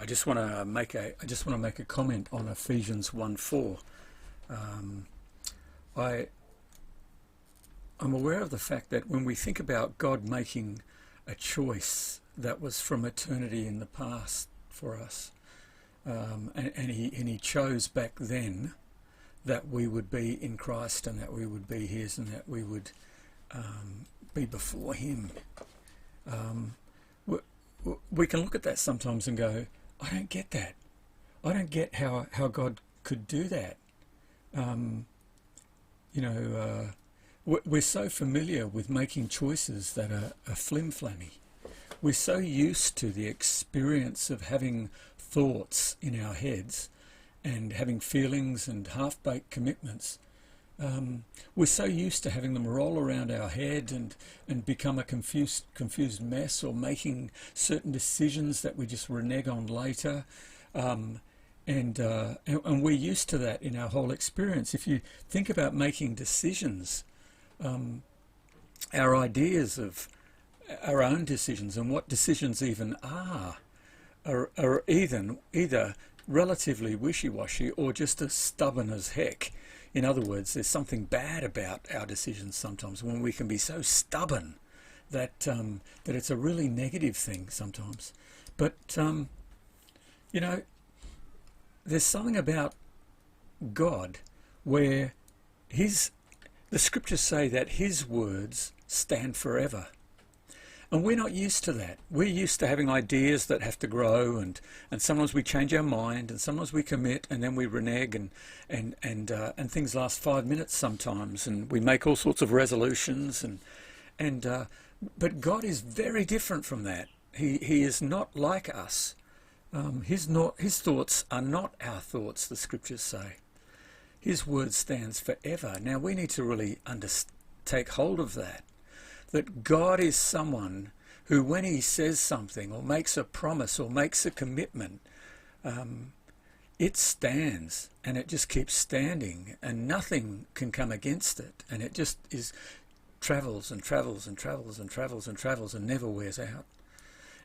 I just want to make a comment on Ephesians 1:4. I I'm aware of the fact that when we think about God making a choice that was from eternity in the past for us, and he chose back then that we would be in Christ and that we would be His and that we would be before Him. We can look at that sometimes and go, I don't get that. I don't get how God could do that. We're so familiar with making choices that are flim-flammy. We're so used to the experience of having thoughts in our heads and having feelings and half-baked commitments. We're so used to having them roll around our head and become a confused mess, or making certain decisions that we just renege on later. And we're used to that in our whole experience. If you think about making decisions, our ideas of our own decisions and what decisions even are either relatively wishy-washy or just as stubborn as heck. In other words, there's something bad about our decisions sometimes, when we can be so stubborn that that it's a really negative thing sometimes. But there's something about God where the scriptures say that His words stand forever. And we're not used to that. We're used to having ideas that have to grow, and sometimes we change our mind, and sometimes we commit, and then we renege, and things last 5 minutes sometimes, and we make all sorts of resolutions, but God is very different from that. He is not like us. His thoughts are not our thoughts, the scriptures say. His word stands forever. Now we need to really take hold of that God is someone who, when He says something or makes a promise or makes a commitment, it stands, and it just keeps standing, and nothing can come against it, and it just travels and travels and travels and travels and travels and never wears out.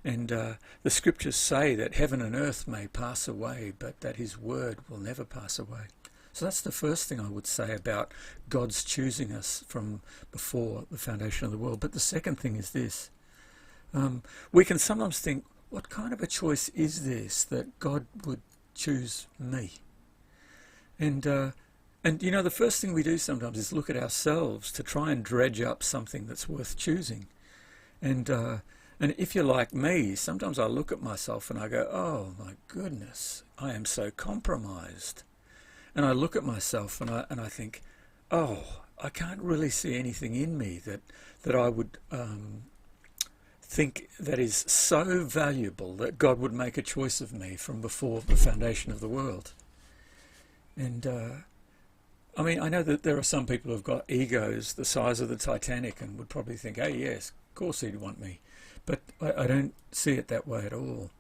And the scriptures say that heaven and earth may pass away, but that His word will never pass away. So that's the first thing I would say about God's choosing us from before the foundation of the world. But the second thing is this. We can sometimes think, what kind of a choice is this that God would choose me? And the first thing we do sometimes is look at ourselves to try and dredge up something that's worth choosing. And if you're like me, sometimes I look at myself and I go, oh my goodness, I am so compromised. And I look at myself and I think, oh, I can't really see anything in me that I would think that is so valuable that God would make a choice of me from before the foundation of the world. And I know that there are some people who've got egos the size of the Titanic and would probably think, hey, yes, of course He'd want me. But I don't see it that way at all.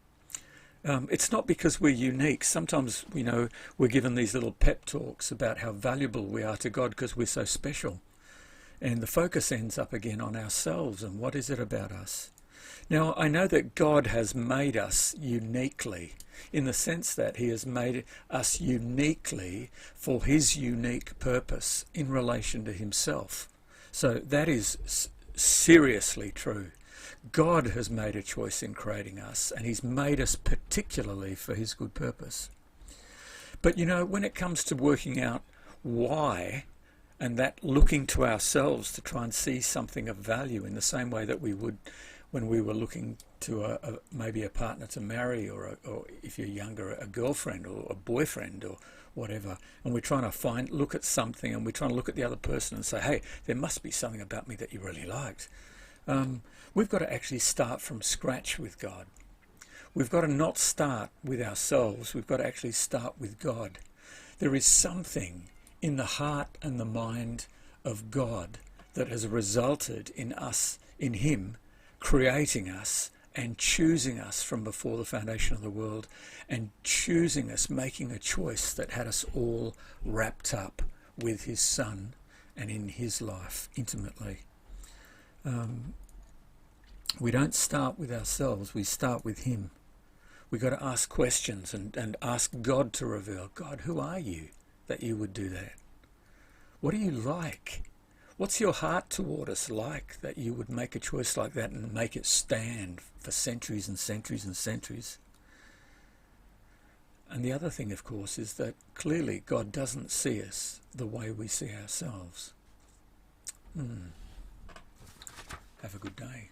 It's not because we're unique. Sometimes, we're given these little pep talks about how valuable we are to God because we're so special. And the focus ends up again on ourselves and what is it about us. Now, I know that God has made us uniquely, in the sense that He has made us uniquely for His unique purpose in relation to Himself. So that is seriously true. God has made a choice in creating us, and He's made us particularly for His good purpose. But when it comes to working out why, and that looking to ourselves to try and see something of value in the same way that we would when we were looking to maybe a partner to marry, or if you're younger, a girlfriend or a boyfriend or whatever, and we're trying to look at something, and we're trying to look at the other person and say, hey, there must be something about me that you really liked. We've got to actually start from scratch with God. We've got to not start with ourselves. We've got to actually start with God. There is something in the heart and the mind of God that has resulted in us, in Him, creating us and choosing us from before the foundation of the world, and choosing us, making a choice that had us all wrapped up with His Son and in His life intimately. We don't start with ourselves, we start with Him. We've got to ask questions and ask God to reveal, God, who are you that you would do that? What are you like? What's your heart toward us like that you would make a choice like that and make it stand for centuries and centuries and centuries? And the other thing, of course, is that clearly God doesn't see us the way we see ourselves. Have a good day.